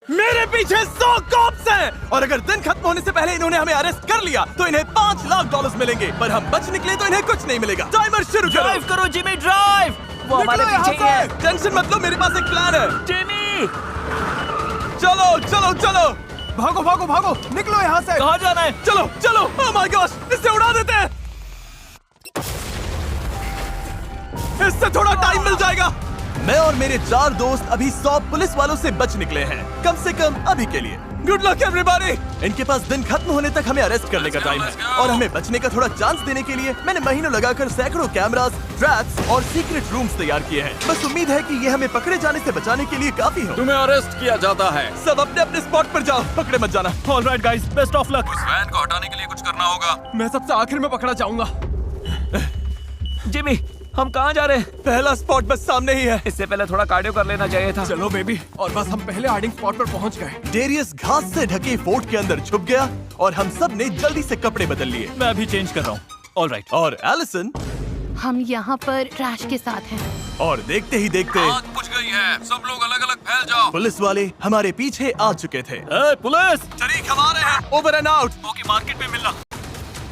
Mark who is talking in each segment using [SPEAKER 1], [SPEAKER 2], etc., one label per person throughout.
[SPEAKER 1] मेरे पीछे 100 कॉप्स हैं और अगर दिन खत्म होने से पहले इन्होंने हमें अरेस्ट कर लिया तो इन्हें $5 लाख मिलेंगे, पर हम बच निकले तो इन्हें कुछ नहीं मिलेगा। टाइमर शुरू करो।
[SPEAKER 2] ड्राइव करो जिमी, ड्राइव। वो हमारे पीछे ही है।
[SPEAKER 1] टेंशन मत लो, मेरे पास एक प्लान है।
[SPEAKER 2] जिमी,
[SPEAKER 1] चलो चलो चलो, भागो भागो भागो, निकलो यहाँ से।
[SPEAKER 2] कहाँ जाना है?
[SPEAKER 1] चलो चलो, ओह माय गॉश, इससे उड़ा देते हैं। इससे थोड़ा टाइम मिल जाएगा। मैं और मेरे 4 दोस्त अभी 100 पुलिस वालों से बच निकले हैं, कम से कम अभी के लिए। Good luck everybody. इनके पास दिन खत्म होने तक हमें अरेस्ट करने का टाइम है और हमें बचने का थोड़ा चांस देने के लिए मैंने महीनों लगाकर सैकड़ों कैमरास, ट्रैप्स और सीक्रेट रूम्स तैयार किए हैं। बस उम्मीद है कि ये हमें पकड़े जाने से बचाने के लिए काफी हो।
[SPEAKER 3] तुम्हें अरेस्ट किया जाता है।
[SPEAKER 1] सब अपने अपने स्पॉट पर जाओ, पकड़े मत जाना।
[SPEAKER 2] Alright guys, best of luck.
[SPEAKER 3] उस वैन को हटाने के लिए कुछ करना होगा।
[SPEAKER 1] मैं सबसे आखिर में पकड़ा जाऊंगा।
[SPEAKER 2] जिमी, हम कहाँ जा रहे हैं?
[SPEAKER 1] पहला स्पॉट बस सामने ही है।
[SPEAKER 2] इससे पहले थोड़ा कार्डियो कर लेना चाहिए था।
[SPEAKER 1] चलो बेबी, और बस हम पहले हाइडिंग स्पॉट पर पहुंच गए। डेरियस घास से ढके फोर्ट के अंदर छुप गया और हम सब ने जल्दी से कपड़े बदल लिए।
[SPEAKER 2] मैं अभी चेंज कर रहा हूँ। ऑलराइट।
[SPEAKER 1] और एलिसन,
[SPEAKER 4] हम यहाँ पर ट्रैश के साथ हैं।
[SPEAKER 1] और देखते ही देखते
[SPEAKER 3] आग बुझ गई है। सब लोग अलग अलग फैल जाओ।
[SPEAKER 1] पुलिस वाले हमारे पीछे आ चुके थे।
[SPEAKER 2] पुलिस!
[SPEAKER 1] तरीक हम आ रहे हैं। Over and out.
[SPEAKER 2] Okay, market में मिलना।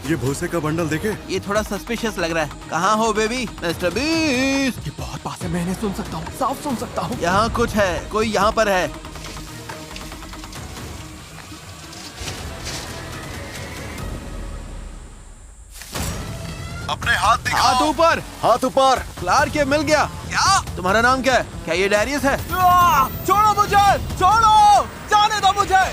[SPEAKER 5] ये भूसे का बंडल देखे?
[SPEAKER 6] ये थोड़ा सस्पिशियस लग रहा है। कहाँ हो बेबी? Mister beast.
[SPEAKER 1] ये बहुत पास है, मैं इन्हें सुन सकता हूँ, साफ सुन सकता हूँ।
[SPEAKER 6] यहाँ कुछ है, कोई यहाँ पर है।
[SPEAKER 5] अपने हाथ दिखाओ।
[SPEAKER 6] हाथ ऊपर।
[SPEAKER 5] हाथ ऊपर।
[SPEAKER 6] क्लार्क, ये मिल गया। क्या? तुम्हारा नाम क्या है? क्या ये डेरियस है?
[SPEAKER 1] छोड़ो मुझे, छोड़ो, जाने दो मुझे।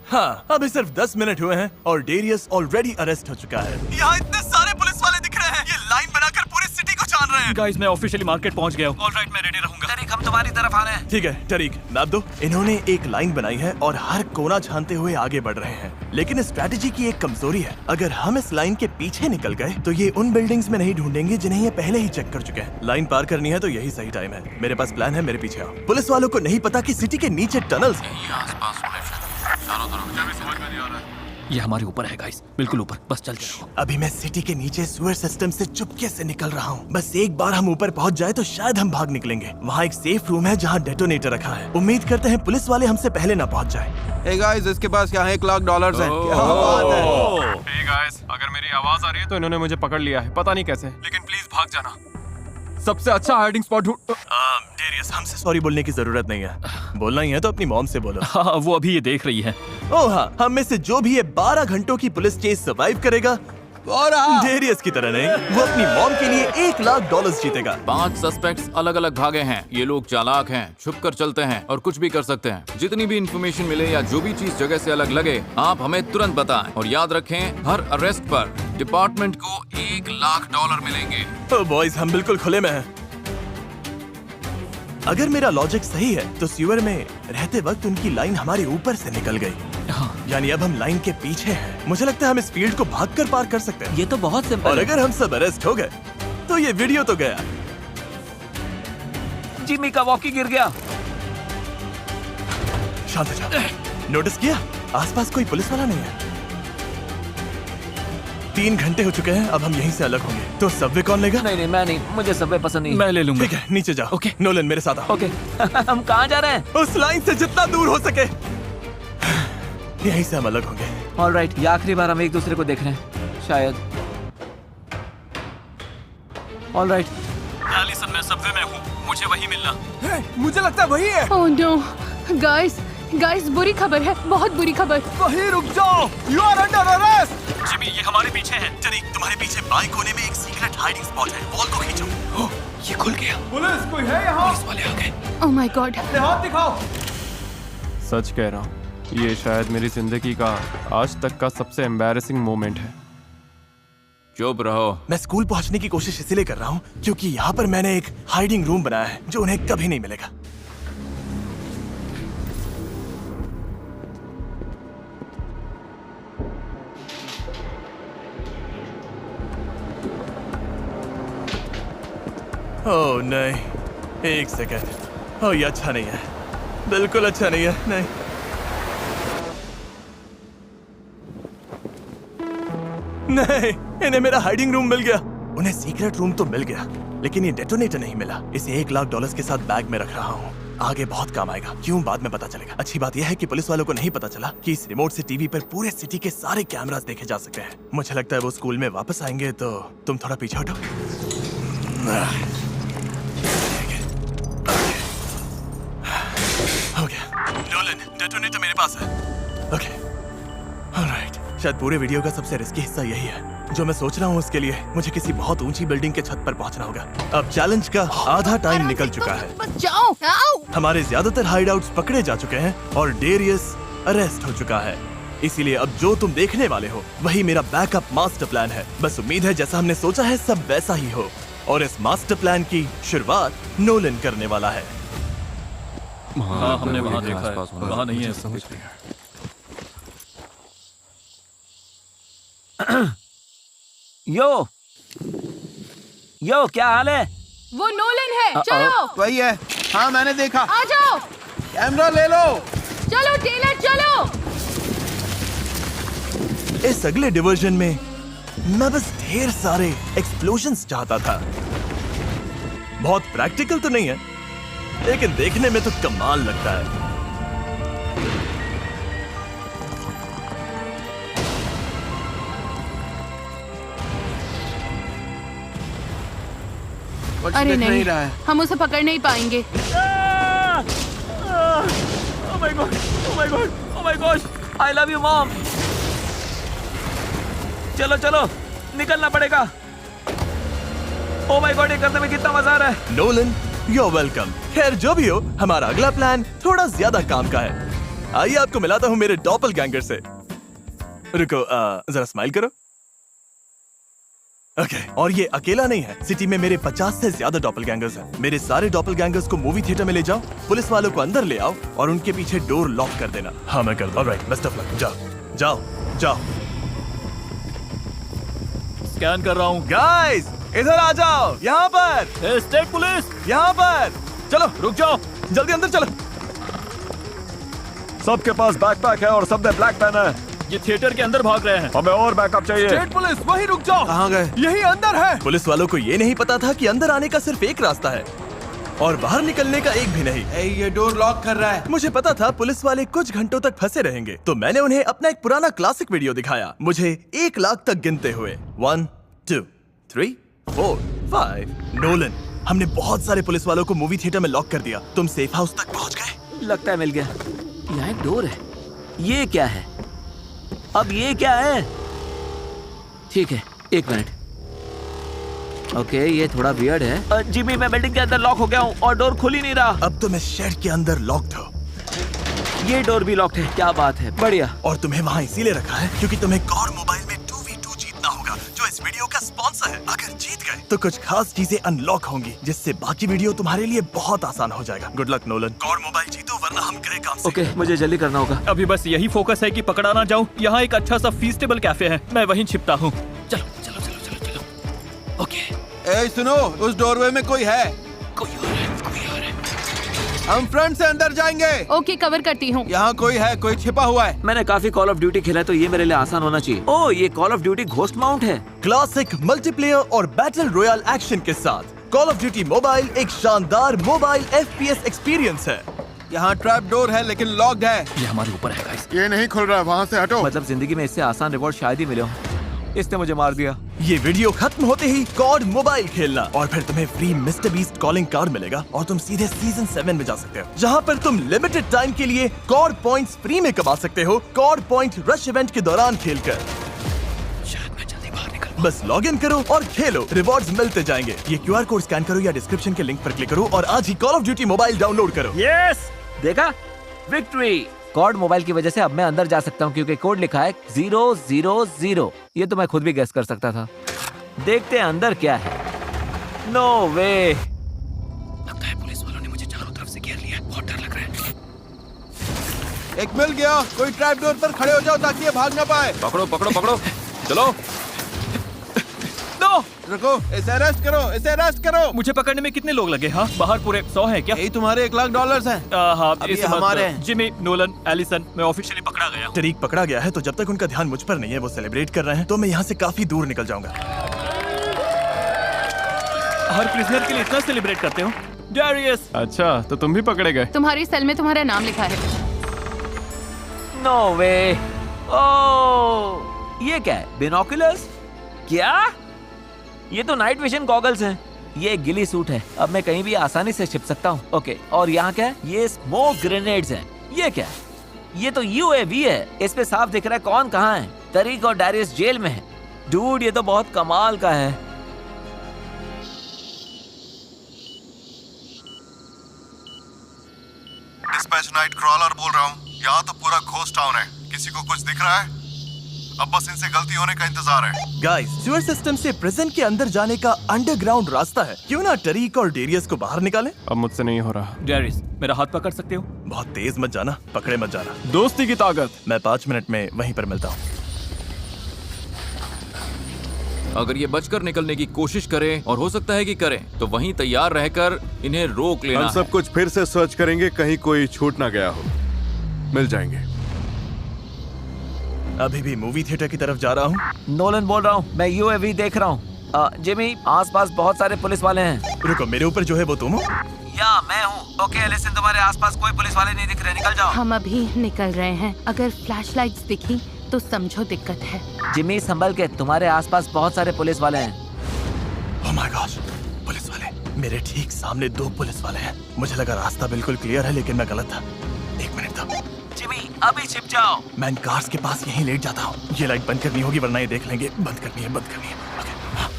[SPEAKER 1] हाँ, अभी सिर्फ 10 मिनट हुए हैं और डेरियस ऑलरेडी अरेस्ट हो चुका है। यहाँ इतने सारे पुलिस वाले दिख रहे हैं, ये लाइन बनाकर पूरी सिटी को छान रहे हैं।
[SPEAKER 2] गाइस, मैं ऑफिशियली मार्केट पहुंच गया हूँ। ऑलराइट, मैं रेडी रहूंगा।
[SPEAKER 6] तरीक, हम तुम्हारी तरफ आ रहे हैं।
[SPEAKER 1] ठीक है टरीक, मैप दो। इन्होंने एक लाइन बनाई है और हर कोना छानते हुए आगे बढ़ रहे हैं, लेकिन इस स्ट्रैटेजी की एक कमजोरी है। अगर हम इस लाइन के पीछे निकल गए तो ये उन बिल्डिंग्स में नहीं ढूंढेंगे जिन्हें ये पहले ही चेक कर चुके हैं। लाइन पार करनी है तो यही सही टाइम है। मेरे पास प्लान है, मेरे पीछे आओ। पुलिस वालों को नहीं पता कि सिटी के नीचे टनल्स हैं।
[SPEAKER 2] ये हमारे ऊपर है गाइस, बिल्कुल ऊपर। बस चल जाओ।
[SPEAKER 1] अभी मैं सिटी के नीचे सुअर सिस्टम से चुपके से निकल रहा हूँ। बस एक बार हम ऊपर पहुँच जाए तो शायद हम भाग निकलेंगे। वहाँ एक सेफ रूम है जहाँ डेटोनेटर रखा है। उम्मीद करते हैं पुलिस वाले हमसे पहले ना पहुँच जाए।
[SPEAKER 6] Hey guys, इसके पास क्या है? $1 लाख है। क्या बात है?
[SPEAKER 7] Hey guys, अगर मेरी आवाज आ रही है तो इन्होंने मुझे पकड़ लिया है, पता नहीं कैसे, लेकिन प्लीज भाग जाना। सबसे अच्छा हाइडिंग स्पॉट ढूंढ।
[SPEAKER 1] डेरियस, हमसे सॉरी बोलने की जरूरत नहीं है। बोलना ही है तो अपनी मॉम से बोलो।
[SPEAKER 2] हाँ, वो अभी ये देख रही है।
[SPEAKER 1] ओह हाँ, हम में से जो भी ये 12 घंटों की पुलिस चेस सर्वाइव करेगा, डेरियस की तरह नहीं, वो अपनी मॉम के लिए $1 लाख जीतेगा।
[SPEAKER 3] 5 सस्पेक्ट्स अलग अलग भागे हैं। ये लोग चालाक हैं, छुप कर चलते हैं और कुछ भी कर सकते हैं। जितनी भी इंफॉर्मेशन मिले या जो भी चीज जगह से अलग लगे, आप हमें तुरंत बताएं। और याद रखें, हर अरेस्ट पर डिपार्टमेंट को $1 लाख मिलेंगे।
[SPEAKER 1] तो बॉयज, हम बिल्कुल खुले में हैं। अगर मेरा लॉजिक सही है तो सीवर में रहते वक्त उनकी लाइन हमारे ऊपर से निकल गई।
[SPEAKER 2] हाँ।
[SPEAKER 1] यानी अब हम लाइन के पीछे हैं। मुझे लगता है हम इस फील्ड को भागकर पार कर सकते हैं।
[SPEAKER 2] ये तो बहुत सिंपल
[SPEAKER 1] और
[SPEAKER 2] है।
[SPEAKER 1] अगर हम सब अरेस्ट हो गए तो ये वीडियो तो गया।
[SPEAKER 2] जिमी का वॉकी गिर गया।
[SPEAKER 1] शांत हो जाओ। नोटिस किया, आसपास कोई पुलिस वाला नहीं है। 3 घंटे हो चुके हैं, अब हम यहीं से अलग होंगे। तो सबवे कौन लेगा?
[SPEAKER 2] नहीं, मैं नहीं, मुझे सबवे पसंद नहीं। मैं ले लूंगा।
[SPEAKER 1] ठीक है, नीचे जाओ।
[SPEAKER 2] ओके।
[SPEAKER 1] नोलन, मेरे साथ आओ।
[SPEAKER 2] ओके। हम कहाँ जा रहे हैं?
[SPEAKER 1] उस लाइन से जितना दूर हो सके। यहीं से हम अलग होंगे।
[SPEAKER 2] ऑलराइट, ये आखिरी बार हम एक दूसरे को देख रहे हैं, शायद। ऑलराइट। एलिसन, मैं सबवे में हूँ, मुझे वही मिलना।
[SPEAKER 1] मुझे लगता है वही है।
[SPEAKER 4] ओह नो, गाइस, बुरी खबर है, बहुत बुरी खबर।
[SPEAKER 1] वहीं रुक जाओ, you are under arrest.
[SPEAKER 2] Jimmy, ये हमारे पीछे है।
[SPEAKER 1] तरीक, तुम्हारे पीछे बाएं कोने में एक सीक्रेट हाइडिंग स्पॉट है। वॉल को खींचो।
[SPEAKER 2] ये खुल गया।
[SPEAKER 1] पुलिस कोई है यहाँ?
[SPEAKER 2] पुलिस वाले आ गए।
[SPEAKER 4] Oh my God.
[SPEAKER 1] हाथ दिखाओ।
[SPEAKER 7] सच कह रहा हूँ, ये शायद मेरी जिंदगी का आज तक का सबसे एम्बैरेसिंग मोमेंट है।
[SPEAKER 3] चुप रहो।
[SPEAKER 1] मैं स्कूल पहुंचने की कोशिश इसलिए कर रहा हूँ क्योंकि यहाँ पर मैंने एक हाइडिंग रूम बनाया है जो उन्हें कभी नहीं मिलेगा। ओह नहीं, एक सेकंड। ओह, ये अच्छा नहीं है, बिल्कुल अच्छा नहीं है। नहीं, नहीं, इन्हें मेरा हाइडिंग रूम मिल गया। उन्हें सीक्रेट रूम तो मिल गया, लेकिन ये डेटोनेटर नहीं मिला। इसे $1 लाख के साथ बैग में रख रहा हूँ। आगे बहुत काम आएगा। क्यों, बाद में पता चलेगा। अच्छी बात यह है कि पुलिस वालों को नहीं पता चला कि इस रिमोट से टीवी पर पूरे सिटी के सारे कैमरास देखे जा सकते हैं। मुझे लगता है वो स्कूल में वापस आएंगे, तो तुम थोड़ा पीछे हटो। हो गया। नोलन, डेटोनेटर मेरे पास है। Okay, alright. शायद पूरे वीडियो का सबसे रिस्की हिस्सा यही है। जो मैं सोच रहा हूँ उसके लिए मुझे किसी बहुत ऊंची बिल्डिंग के छत पर पहुंचना होगा। अब चैलेंज का आधा टाइम निकल चुका है।
[SPEAKER 4] बस जाओ। आओ।
[SPEAKER 1] हमारे ज्यादातर हाइडआउट्स पकड़े जा चुके हैं और डेरियस अरेस्ट हो चुका है। इसीलिए अब जो तुम देखने वाले हो वही मेरा बैकअप मास्टर प्लान है। बस उम्मीद है जैसा हमने सोचा है सब वैसा ही हो, और इस मास्टर प्लान की शुरुआत नोलन करने वाला है।
[SPEAKER 2] हाँ, हमने वहाँ देखा है, वहाँ नहीं है।
[SPEAKER 5] समझ गया।
[SPEAKER 8] यो क्या हाल है?
[SPEAKER 4] वो नोलन है, चलो।
[SPEAKER 6] वही है। हाँ मैंने देखा।
[SPEAKER 4] आ जाओ।
[SPEAKER 6] कैमरा ले लो।
[SPEAKER 4] चलो टेलर, चलो।
[SPEAKER 1] इस अगले डिवीजन में मैं बस ढेर सारे एक्सप्लोजन्स चाहता था। बहुत प्रैक्टिकल तो नहीं है, लेकिन देखने में तो कमाल लगता है।
[SPEAKER 6] कुछ
[SPEAKER 4] अरे
[SPEAKER 6] दिख
[SPEAKER 4] नहीं,
[SPEAKER 6] रहा है।
[SPEAKER 4] हम उसे पकड़ नहीं पाएंगे।
[SPEAKER 8] Oh my god! Oh my god! Oh my gosh! I love you, mom. चलो चलो, निकलना पड़ेगा। Oh my god! ये करने में कितना मजा आ रहा है।
[SPEAKER 1] Nolan, you're welcome. खैर जो भी हो, हमारा अगला प्लान थोड़ा ज्यादा काम का है। आइए आपको मिलाता हूँ मेरे डॉपलगैंगर से। रुको, जरा स्माइल करो। ओके, और ये अकेला नहीं है। सिटी में मेरे 50 से ज्यादा डॉपलगैंगर्स हैं। मेरे सारे डॉपलगैंगर्स को मूवी थिएटर में ले जाओ, पुलिस वालों को अंदर ले आओ और उनके पीछे डोर लॉक कर देना। हाँ मैं कर दूँ। Alright, best of luck. जाओ जाओ जाओ।
[SPEAKER 2] स्कैन कर रहा हूँ।
[SPEAKER 1] गाइस इधर आ जाओ, यहाँ पर।
[SPEAKER 2] स्टेट पुलिस,
[SPEAKER 1] यहाँ पर चलो।
[SPEAKER 2] रुक जाओ।
[SPEAKER 1] जल्दी अंदर चलो।
[SPEAKER 7] सबके पास बैकपैक है और सबने ब्लैक पहना है।
[SPEAKER 2] ये थिएटर के अंदर भाग रहे हैं।
[SPEAKER 7] हमें और बैकअप चाहिए।
[SPEAKER 1] स्टेट पुलिस, वहीं रुक जाओ।
[SPEAKER 6] कहाँ गए?
[SPEAKER 1] यही अंदर है। पुलिस वालों को ये नहीं पता था कि अंदर आने का सिर्फ एक रास्ता है और बाहर निकलने का एक भी नहीं।
[SPEAKER 6] ये डोर लॉक कर रहा है।
[SPEAKER 1] मुझे पता था पुलिस वाले कुछ घंटों तक फंसे रहेंगे, तो मैंने उन्हें अपना एक पुराना क्लासिक वीडियो दिखाया, मुझे 1 लाख तक गिनते हुए। 1 2 3 4 5। नोलन, हमने बहुत सारे पुलिस वालों को मूवी थिएटर में लॉक कर दिया। तुम सेफ हाउस तक पहुंच गए?
[SPEAKER 8] लगता है मिल गया। यहाँ एक डोर है। ये क्या है? अब ये क्या है? ठीक है, 1 मिनट। ओके, ये थोड़ा वियर्ड है। जिमी, मैं बिल्डिंग के अंदर लॉक हो गया हूँ और डोर खुल ही नहीं रहा।
[SPEAKER 1] अब तुम इस शेड के अंदर लॉक्ड हो।
[SPEAKER 8] ये डोर भी लॉक्ड है। क्या बात है, बढ़िया।
[SPEAKER 1] और तुम्हें वहाँ इसीलिए रखा है क्योंकि तुम्हें कॉर मोबाइल में 2v2 जीतना होगा, जो इस वीडियो का स्पॉन्सर है। अगर जीत गए तो कुछ खास चीजें अनलॉक होंगी, जिससे बाकी वीडियो तुम्हारे लिए बहुत आसान हो जाएगा। Good luck Nolan. कॉर मोबाइल जीतो वरना हम गए काम से।
[SPEAKER 8] ओके, मुझे जल्दी करना होगा।
[SPEAKER 2] अभी बस यही फोकस है कि पकड़ा ना जाऊं। यहाँ एक अच्छा सा फीस्टेबल कैफे है, मैं वहीं छिपता हूँ। चलो चलो चलो चलो चलो। ओके,
[SPEAKER 6] ए सुनो, उस डोरवे में कोई है।
[SPEAKER 2] कोई और है, कोई और है।
[SPEAKER 6] हम फ्रंट से अंदर जाएंगे।
[SPEAKER 4] ओके, कवर करती हूँ।
[SPEAKER 6] यहाँ कोई है, कोई छिपा हुआ है।
[SPEAKER 8] मैंने काफी कॉल ऑफ ड्यूटी खेला है, तो ये मेरे लिए आसान होना चाहिए। ओह, ये call of duty ghost mount है।
[SPEAKER 1] क्लासिक मल्टीप्लेयर और बैटल रॉयल एक्शन के साथ कॉल ऑफ ड्यूटी मोबाइल एक शानदार मोबाइल FPS एक्सपीरियंस है।
[SPEAKER 6] यहाँ ट्रैप डोर है लेकिन लॉक्ड है।
[SPEAKER 2] ये हमारे ऊपर है गाइस।
[SPEAKER 5] ये नहीं खुल रहा, वहाँ से हटो।
[SPEAKER 8] मतलब जिंदगी में इससे आसान रिवॉर्ड शायद ही मिले हो। इसने मुझे मार दिया।
[SPEAKER 1] ये वीडियो खत्म होते ही कॉड मोबाइल खेलना और फिर तुम्हें free mister beast calling card मिलेगा और तुम सीधे सीजन 7 में जा सकते हो, जहाँ पर तुम लिमिटेड टाइम के लिए कॉड पॉइंट्स फ्री में कमा सकते हो, कॉड पॉइंट रश इवेंट के दौरान खेलकर।
[SPEAKER 2] शायद मैं जल्दी बाहर निकल।
[SPEAKER 1] बस लॉग इन करो और खेलो, रिवॉर्ड्स मिलते जाएंगे। ये QR कोड स्कैन करो या डिस्क्रिप्शन के लिंक पर क्लिक करो और आज ही Call of Duty mobile download करो।
[SPEAKER 8] यस, देखा, विक्ट्री। कॉड मोबाइल की वजह से अब मैं अंदर जा सकता हूँ क्योंकि कोड लिखा है 000। ये तो मैं खुद भी गेस कर सकता था। देखते हैं अंदर क्या है। नो वे।
[SPEAKER 2] लगता है पुलिस वालों ने मुझे चारों तरफ से घेर लिया। बहुत डर लग रहा है।
[SPEAKER 6] एक मिल गया। कोई ट्रैप डोर पर खड़े हो जाओ ताकि ये भाग ना पाए।
[SPEAKER 3] पकड़ो पकड़ो पकड़ो, चलो।
[SPEAKER 6] रुको, इसे अरेस्ट करो, इसे अरेस्ट करो।
[SPEAKER 2] मुझे पकड़ने में कितने लोग लगे? हाँ, बाहर पूरे 100 हैं क्या?
[SPEAKER 6] यही तुम्हारे $1 लाख हैं।
[SPEAKER 2] हाँ,
[SPEAKER 6] अब ये
[SPEAKER 2] इस बात-
[SPEAKER 6] हमारे हैं।
[SPEAKER 2] जिमी, नोलन, एलिसन, मैं ऑफिशियली पकड़ा गया हूँ।
[SPEAKER 1] टरीक पकड़ा गया है, तो जब तक उनका ध्यान मुझ पर नहीं है, वो सेलिब्रेट कर रहे हैं, तो मैं यहाँ से काफी दूर निकल जाऊंगा।
[SPEAKER 2] हर प्रिजनर के लिए इतना सेलिब्रेट करते हो? डैरियस।
[SPEAKER 7] अच्छा, तो तुम भी पकड़े गए।
[SPEAKER 4] तुम्हारी सेल में तुम्हारा नाम लिखा है।
[SPEAKER 8] नो वे। ओह, ये क्या है? बिनोकुलर्स? क्या? ये तो नाइट विजन गॉगल्स हैं। ये एक गिली सूट है, अब मैं कहीं भी आसानी से छिप सकता हूँ। ओके, और यहाँ क्या है? ये स्मोक ग्रेनेड्स हैं। ये क्या है? ये तो यूएवी है। इस पे साफ दिख रहा है कौन कहाँ है। तरीक और डैरियस जेल में है। डूड, ये तो बहुत कमाल का है।
[SPEAKER 5] डिस्पैच नाइट क्रॉलर बोल रहा हूँ। यहाँ तो पूरा घोस्ट टाउन है। किसी को कुछ दिख रहा है? अब बस इनसे गलती होने का इंतजार है।
[SPEAKER 1] गाइस, सीवर सिस्टम से प्रिजन के अंदर जाने का अंडरग्राउंड रास्ता है। क्यों ना टरीक और डेरियस को बाहर निकालें?
[SPEAKER 7] अब मुझसे नहीं हो रहा।
[SPEAKER 2] डैरियस, मेरा हाथ पकड़ सकते हो?
[SPEAKER 1] बहुत तेज मत जाना, पकड़े मत जाना।
[SPEAKER 7] दोस्ती की ताकत।
[SPEAKER 1] मैं 5 मिनट में वहीं पर मिलता हूँ।
[SPEAKER 3] अगर ये बचकर निकलने की कोशिश करें, और हो सकता है कि करें, तो वहीं तैयार रहकर इन्हें रोक लेना
[SPEAKER 5] हम सब कुछ फिर से सर्च करेंगे, कहीं कोई छूट ना गया हो। मिल जाएंगे।
[SPEAKER 1] अभी भी मूवी थिएटर की तरफ जा रहा हूँ।
[SPEAKER 8] नोलन बोल रहा हूँ, मैं यूएवी देख रहा हूँ। जिमी, आसपास बहुत सारे पुलिस वाले हैं।
[SPEAKER 1] रुको, मेरे ऊपर जो है वो तुम हो?
[SPEAKER 8] या मैं हूँ। ओके एलिसन, तुम्हारे आसपास कोई पुलिस वाले नहीं दिख रहे, निकल जाओ।
[SPEAKER 4] हम अभी निकल रहे हैं। अगर फ्लैशलाइट्स दिखी तो समझो दिक्कत है।
[SPEAKER 8] जिमी, संभल के, तुम्हारे आसपास बहुत सारे पुलिस वाले हैं।
[SPEAKER 1] ओह माय गॉड, पुलिस वाले! मेरे ठीक सामने 2 पुलिस वाले हैं। मुझे लगा रास्ता बिल्कुल क्लियर है, लेकिन मैं गलत था। 1 मिनट था।
[SPEAKER 8] जिमी, अभी छिप जाओ।
[SPEAKER 1] मैं इन कार्स के पास यहीं लेट जाता हूँ। ये लाइट बंद करनी होगी, वरना ये देख लेंगे। बंद करनी है, बंद करनी है। ओके, हाँ।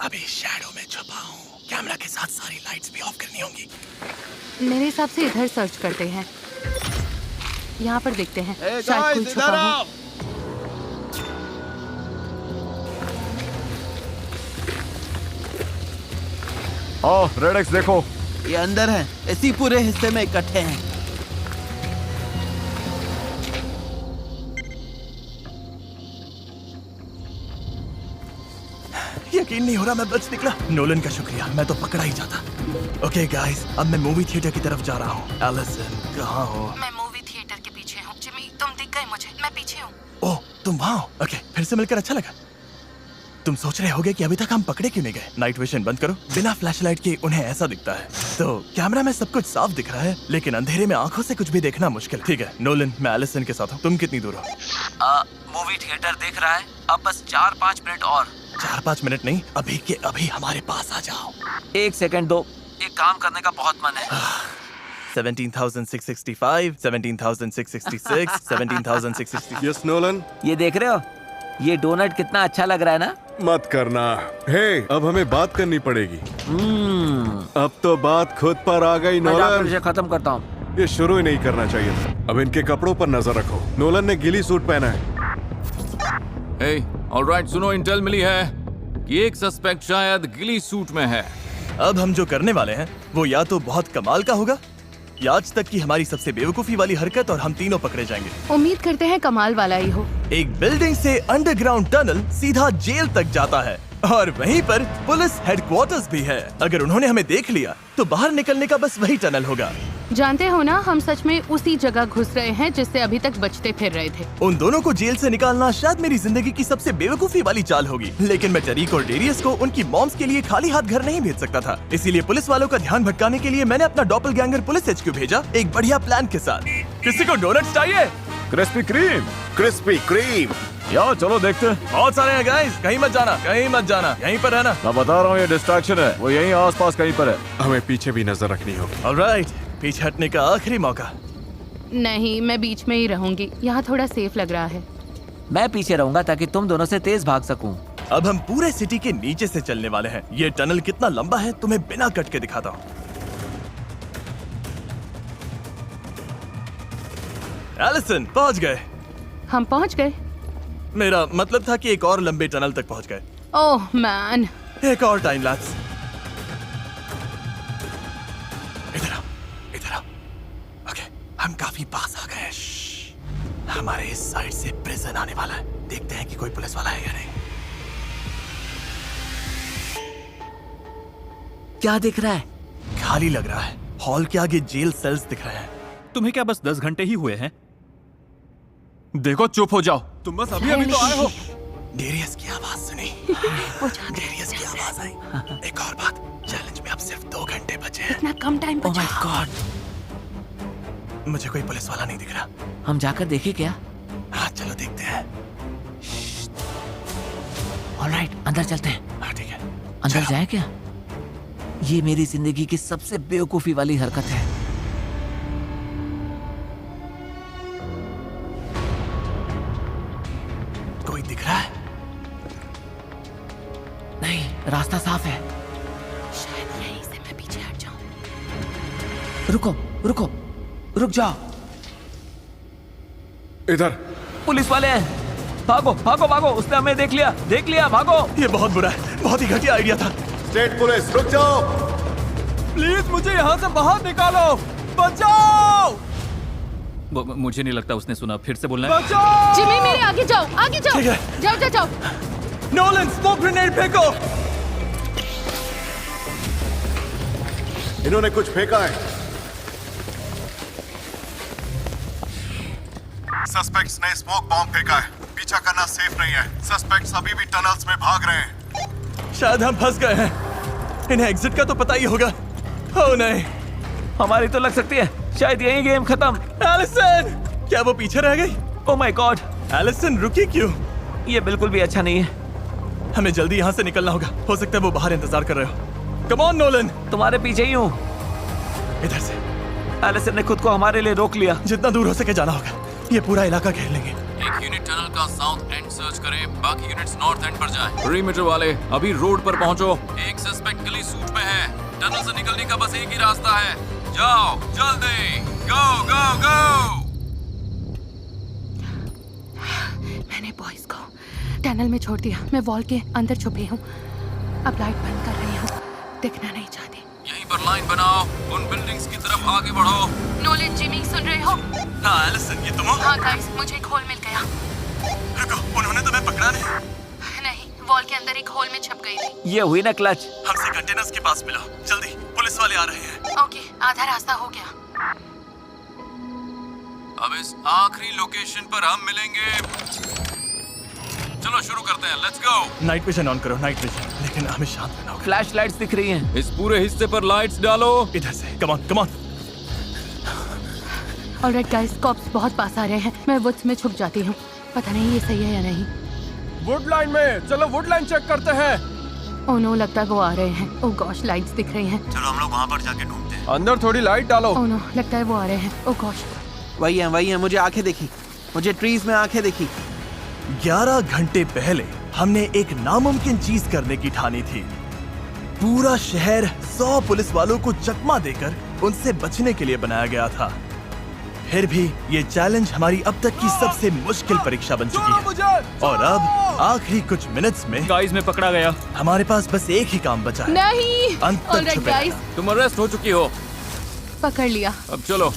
[SPEAKER 1] अभी शैडो में छुपा हूँ। कैमरा के साथ सारी लाइट्स भी ऑफ करनी होंगी।
[SPEAKER 4] मेरे हिसाब से इधर सर्च करते हैं। यहाँ पर देखते हैं, शायद कोई छुपा हो।
[SPEAKER 7] रेड एक्स देखो।
[SPEAKER 9] ये अंदर है, इसी पूरे हिस्से में इकट्ठे हैं।
[SPEAKER 1] यकीन नहीं हो रहा मैं बच निकला। नोलन का शुक्रिया, मैं तो पकड़ा ही जाता। ओके गाइस, अब मैं मूवी थिएटर की तरफ जा रहा हूँ। एलिसन, कहाँ हो?
[SPEAKER 4] मैं मूवी थिएटर के पीछे हूँ। जिमी, तुम दिख गए मुझे, मैं पीछे हूँ।
[SPEAKER 1] ओह, तुम वहाँ हो? ओके, फिर से मिलकर अच्छा लगा। तुम सोच रहे होगे कि अभी तक हम पकड़े क्यों नहीं गए? नाइट विजन बंद करो। बिना फ्लैशलाइट के उन्हें ऐसा दिखता है। तो कैमरा में सब कुछ साफ दिख रहा है, लेकिन अंधेरे में आंखों से कुछ भी देखना मुश्किल। ठीक है नोलन, मैं एलिसन के साथ हूँ। तुम कितनी दूर हो?
[SPEAKER 8] मूवी थिएटर देख रहा है। अब बस 4-5 मिनट और।
[SPEAKER 1] 4-5 मिनट नहीं, अभी के अभी हमारे पास आ जाओ।
[SPEAKER 8] 1 सेकंड दो, एक काम करने का बहुत मन है।
[SPEAKER 1] 17,665, 17,666, 17,666।
[SPEAKER 5] यस नोलन,
[SPEAKER 8] ये देख रहे हो? ये डोनट कितना अच्छा लग रहा है ना?
[SPEAKER 5] मत करना। हे, अब हमें बात करनी पड़ेगी। अब तो बात खुद पर आ गई।
[SPEAKER 8] मैं जाकर
[SPEAKER 5] नोलन,
[SPEAKER 8] इसे खत्म करता हूँ।
[SPEAKER 5] ये शुरू ही नहीं करना चाहिए था। अब इनके कपड़ों पर नजर रखो। नोलन ने गिली सूट पहना है।
[SPEAKER 3] हे, ऑलराइट, सुनो, इंटेल मिली है कि एक सस्पेक्ट शायद गिली सूट में है।
[SPEAKER 1] अब हम जो करने वाले हैं वो या तो बहुत कमाल का होगा, या आज तक की हमारी सबसे बेवकूफी वाली हरकत, और हम तीनों पकड़े जाएंगे।
[SPEAKER 4] उम्मीद करते हैं कमाल वाला ही हो।
[SPEAKER 1] एक बिल्डिंग से अंडरग्राउंड टनल सीधा जेल तक जाता है, और वहीं पर पुलिस हेडक्वार्टर्स भी है। अगर उन्होंने हमें देख लिया तो बाहर निकलने का बस वही टनल होगा।
[SPEAKER 4] जानते हो ना, हम सच में उसी जगह घुस रहे हैं जिससे अभी तक बचते फिर रहे थे।
[SPEAKER 1] उन दोनों को जेल से निकालना शायद मेरी जिंदगी की सबसे बेवकूफी वाली चाल होगी, लेकिन मैं टरीक और डेरियस को उनकी मॉम्स के लिए खाली हाथ घर नहीं भेज सकता था। इसीलिए पुलिस वालों का ध्यान भटकाने के लिए मैंने अपना डॉपलगैंगर पुलिस HQ भेजा, एक बढ़िया प्लान के साथ। किसी को डोनट्स चाहिए?
[SPEAKER 7] Crispy cream.
[SPEAKER 5] Crispy cream.
[SPEAKER 7] यार चलो देखते हैं।
[SPEAKER 1] बहुत सारे हैं गाइस, कहीं मत जाना, कहीं मत जाना, यहीं पर रहना।
[SPEAKER 7] मैं बता रहा हूँ, ये डिस्ट्रैक्शन है। वो यहीं आसपास कहीं पर है।
[SPEAKER 5] हमें पीछे भी नजर रखनी होगी।
[SPEAKER 1] ऑलराइट, पीछे हटने का आखिरी मौका।
[SPEAKER 4] नहीं, मैं बीच में ही रहूंगी। यहाँ थोड़ा सेफ लग रहा है।
[SPEAKER 8] मैं पीछे रहूंगा ताकि तुम दोनों से तेज भाग सकूं।
[SPEAKER 1] अब हम पूरे सिटी के नीचे से चलने वाले हैं। ये टनल कितना लंबा है तुम्हें बिना कट के दिखाता हूँ। एलिसन, पहुंच गए।
[SPEAKER 4] हम पहुंच गए।
[SPEAKER 1] मेरा मतलब था कि एक और लंबे टनल तक पहुंच गए।
[SPEAKER 4] ओह मैन,
[SPEAKER 1] एक और टाइम लैप्स। इधर आओ, इधर आओ। ओके, हम काफी पास आ गए हैं। हमारे इस साइड से प्रिजन आने वाला है। देखते हैं कि कोई पुलिस वाला है या नहीं।
[SPEAKER 8] क्या दिख रहा है?
[SPEAKER 1] खाली लग रहा है। हॉल के आगे जेल सेल्स दिख रहे हैं।
[SPEAKER 2] तुम्हें क्या बस 10 घंटे ही हुए हैं?
[SPEAKER 7] देखो, चुप हो जाओ। तुम बस अभी अभी तो आए हो।
[SPEAKER 1] डेरियस की आवाज सुनी।
[SPEAKER 4] वो जाते हैं।
[SPEAKER 1] डेरियस की आवाज आवाज आई। एक और बात, चैलेंज में अब सिर्फ 2 घंटे बचे हैं।
[SPEAKER 4] इतना कम टाइम
[SPEAKER 8] ओह माय
[SPEAKER 4] बचा।
[SPEAKER 8] गॉड,
[SPEAKER 1] मुझे कोई पुलिस वाला नहीं दिख रहा।
[SPEAKER 8] हम जाकर देखें क्या?
[SPEAKER 1] हाँ चलो देखते हैं।
[SPEAKER 8] ऑलराइट, अंदर चलते हैं।
[SPEAKER 1] हाँ ठीक है।
[SPEAKER 8] अंदर
[SPEAKER 1] चलो।
[SPEAKER 8] जाए क्या? ये मेरी जिंदगी की सबसे बेवकूफी वाली हरकत है।
[SPEAKER 1] कोई दिख रहा है?
[SPEAKER 8] नहीं, रास्ता साफ है।
[SPEAKER 4] शायद यहीं से मैं पीछे हट जाऊं।
[SPEAKER 8] रुको रुको, रुक जाओ।
[SPEAKER 5] इधर।
[SPEAKER 8] पुलिस वाले हैं। भागो भागो भागो, उसने हमें देख लिया, भागो।
[SPEAKER 1] ये बहुत बुरा है, बहुत ही घटिया आइडिया था।
[SPEAKER 5] स्टेट पुलिस रुक जाओ।
[SPEAKER 7] प्लीज मुझे यहाँ से बाहर निकालो, बचाओ
[SPEAKER 2] मुझे नहीं लगता उसने सुना। फिर से बोलना है।
[SPEAKER 7] बचाओ।
[SPEAKER 4] जिमी मेरे आगे जाओ, आगे जाओ।
[SPEAKER 1] ठीक है।
[SPEAKER 4] जाओ जाओ जाओ।
[SPEAKER 1] नोलन स्मोक ग्रेनेड फेंको।
[SPEAKER 5] इन्होंने कुछ फेंका है। सस्पेक्ट्स ने स्मोक बॉम्ब फेंका है। पीछा करना सेफ नहीं है। सस्पेक्ट्स अभी भी टनल्स में भाग रहे हैं।
[SPEAKER 1] शायद हम फंस गए हैं। इन्हें एग्जिट का तो पता ही होगा। ओह नहीं।
[SPEAKER 8] हमारी तो लग सकती है। शायद यही गेम खत्म।
[SPEAKER 1] एलिसन, क्या वो पीछे रह गई?
[SPEAKER 8] ओह माय गॉड,
[SPEAKER 1] एलिसन रुकी क्यों?
[SPEAKER 8] ये बिल्कुल भी अच्छा नहीं है।
[SPEAKER 1] हमें जल्दी यहाँ से निकलना होगा। हो सकता है वो बाहर इंतजार कर रहे हो। Come on Nolan.
[SPEAKER 8] तुम्हारे पीछे ही हूँ।
[SPEAKER 1] इधर से।
[SPEAKER 8] एलिसन ने खुद को हमारे लिए रोक लिया।
[SPEAKER 1] जितना दूर हो सके जाना होगा। ये पूरा इलाका घेर लेंगे।
[SPEAKER 3] एक यूनिट टनल का साउथ एंड सर्च करें, बाकी यूनिट्स नॉर्थ एंड पर जाएं। पेरीमीटर वाले अभी रोड पर पहुंचो। एक सस्पेक्ट गली सूट में है। टनल से निकलने का बस एक ही रास्ता है। जाओ जल्दी, गो गो गो।
[SPEAKER 4] मैंने बॉयज को टनल में छोड़ दिया। मैं वॉल के अंदर छुपी हूँ। अब लाइट बंद कर रही हूँ। दिखना नहीं चाहती।
[SPEAKER 3] यहीं पर लाइन बनाओ, उन बिल्डिंग्स की तरफ आगे बढ़ो।
[SPEAKER 4] नोलन, जिमी, सुन रहे हो?
[SPEAKER 1] हाँ एलिसन, ये तुम हो?
[SPEAKER 4] हाँ गाइस, मुझे एक होल मिल गया।
[SPEAKER 1] रुको, उन्होंने तुम्हें पकड़ा नहीं?
[SPEAKER 4] नहीं, वॉल के अंदर एक होल में छप गई थी।
[SPEAKER 8] ये हुई ना क्लच।
[SPEAKER 1] हमसे कंटेनर्स के पास मिलो, जल्दी, पुलिस वाले आ रहे हैं।
[SPEAKER 4] ओके, आधा रास्ता हो गया।
[SPEAKER 3] अब इस आखिरी लोकेशन पर हम मिलेंगे। चलो शुरू करते हैं, let's go.
[SPEAKER 1] Night vision on करो, नाइट विजन, लेकिन हमें शांत रहना होगा।
[SPEAKER 8] फ्लैश लाइट्स दिख रही हैं।
[SPEAKER 3] इस पूरे हिस्से पर लाइट्स डालो।
[SPEAKER 1] इधर से, come on come on.
[SPEAKER 4] Alright guys, cops बहुत पास आ रहे हैं। मैं वुड्स में छुप जाती हूँ। पता नहीं ये सही है या नहीं।
[SPEAKER 7] वुड लाइन में, चलो वुड लाइन चेक करते हैं।
[SPEAKER 4] ओह नो, लगता है वो आ रहे हैं। ओह गॉश, लाइट्स दिख रही हैं।
[SPEAKER 5] चलो हम लोग वहाँ पर जाके ढूंढते हैं।
[SPEAKER 7] अंदर थोड़ी लाइट डालो।
[SPEAKER 4] ओह नो, लगता है वो आ रहे हैं। ओह गॉश।
[SPEAKER 9] वही है, मुझे आंखें दिखी। मुझे ट्रीज में आंखें दिखी।
[SPEAKER 1] 11 घंटे पहले हमने एक नामुमकिन चीज करने की ठानी थी। पूरा शहर 100 पुलिस वालों को चकमा देकर उनसे बचने के लिए बनाया गया था। फिर भी ये चैलेंज हमारी अब तक की सबसे मुश्किल परीक्षा बन चुकी है। और अब आखिरी कुछ मिनट्स में
[SPEAKER 2] गाइस में पकड़ा गया।
[SPEAKER 1] हमारे पास बस एक ही काम बचा है।
[SPEAKER 4] नहीं।
[SPEAKER 1] अंत तक
[SPEAKER 4] ऑलराइट
[SPEAKER 1] छुपे
[SPEAKER 4] गाइस,
[SPEAKER 3] तुम अरेस्ट हो चुकी हो।
[SPEAKER 4] पकड़ लिया।
[SPEAKER 3] अब चलो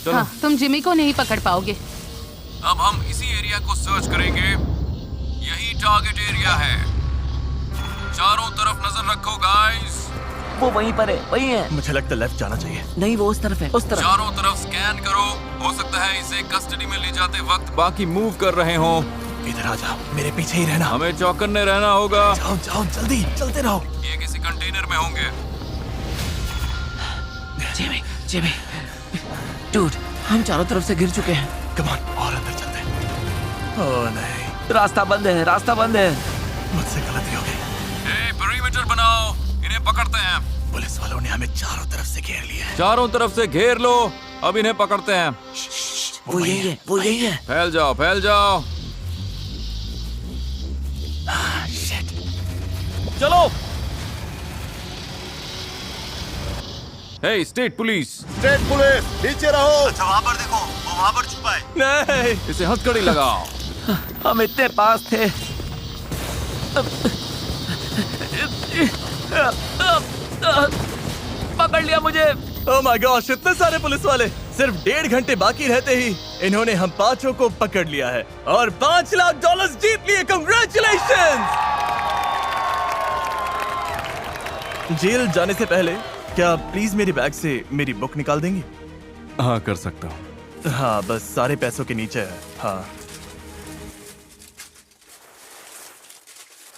[SPEAKER 3] चलो।
[SPEAKER 4] हाँ, तुम जिमी को नहीं पकड़ पाओगे।
[SPEAKER 3] अब हम इसी एरिया को सर्च करेंगे। यही टारगेट एरिया है। चारों तरफ नजर रखो गाइस।
[SPEAKER 8] वो वहीं पर है, वहीं है।
[SPEAKER 1] मुझे लगता है लेफ्ट जाना चाहिए।
[SPEAKER 8] नहीं, वो उस तरफ है, उस तरफ।
[SPEAKER 3] चारों तरफ स्कैन करो। हो सकता है इसे कस्टडी में ले जाते वक्त बाकी मूव कर रहे हों।
[SPEAKER 1] इधर आ जाओ, मेरे पीछे ही रहना।
[SPEAKER 3] हमें चौकन्ने रहना होगा।
[SPEAKER 1] जाओ जाओ जल्दी, चलते रहो।
[SPEAKER 3] ये किसी कंटेनर में होंगे।
[SPEAKER 8] जिमी, जिमी, डूड, हम चारों तरफ से घिर चुके हैं।
[SPEAKER 1] कम ऑन, और अंदर चलते हैं। ओह नहीं,
[SPEAKER 8] रास्ता बंद है, रास्ता बंद है।
[SPEAKER 1] मुझसे गलती हो गई।
[SPEAKER 3] पेरीमीटर बनाओ, इन्हें पकड़ते हैं।
[SPEAKER 1] पुलिस वालों ने हमें चारों तरफ से घेर लिया है।
[SPEAKER 3] चारों तरफ से घेर लो, अब इन्हें पकड़ते हैं।
[SPEAKER 8] वो यही है, वो यही है।
[SPEAKER 3] फैल जाओ फैल जाओ।
[SPEAKER 1] शिट।
[SPEAKER 2] चलो।
[SPEAKER 3] हे स्टेट पुलिस,
[SPEAKER 5] स्टेट पुलिस नीचे रहो। अच्छा वहाँ पर देखो, वो वहाँ पर छुपा है।
[SPEAKER 1] नहीं,
[SPEAKER 3] इसे हथकड़ी लगाओ।
[SPEAKER 8] हम इतने पास थे। पकड़ लिया मुझे।
[SPEAKER 1] ओह माय गॉश, इतने सारे पुलिस वाले। सिर्फ 1.5 घंटे बाकी रहते ही इन्होंने हम 5 को पकड़ लिया है और $5 लाख जीत लिए। कांग्रेचुलेशंस। जेल जाने से पहले क्या प्लीज मेरी बैग से मेरी बुक निकाल देंगी?
[SPEAKER 5] हाँ कर सकता हूँ।
[SPEAKER 1] हाँ, बस सारे पैसों के नीचे है। हाँ,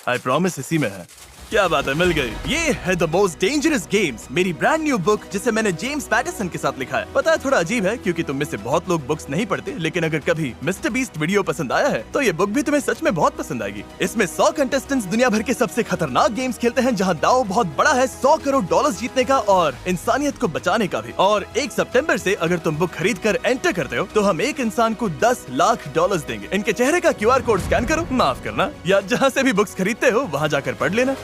[SPEAKER 1] आई प्रॉमिस इसी में है। क्या बात है, मिल गई। ये है द मोस्ट डेंजरस गेम्स, मेरी ब्रांड न्यू बुक जिसे मैंने जेम्स पैटरसन के साथ लिखा है। पता है थोड़ा अजीब है क्योंकि तुम में से बहुत लोग बुक्स नहीं पढ़ते, लेकिन अगर कभी मिस्टर बीस्ट वीडियो पसंद आया है तो ये बुक भी तुम्हें सच में बहुत पसंद आएगी। इसमें 100 कंटेस्टेंट्स दुनिया भर के सबसे खतरनाक गेम्स खेलते हैं जहाँ दाव बहुत बड़ा है, 100 करोड़ डॉलर्स जीतने का और इंसानियत को बचाने का भी। और 1 सितंबर से अगर तुम बुक खरीद कर एंटर करते हो तो हम एक इंसान को 10 लाख डॉलर्स देंगे। इनके चेहरे का QR कोड स्कैन करो, माफ करना, या जहाँ से भी बुक्स खरीदते हो वहाँ जाकर पढ़ लेना।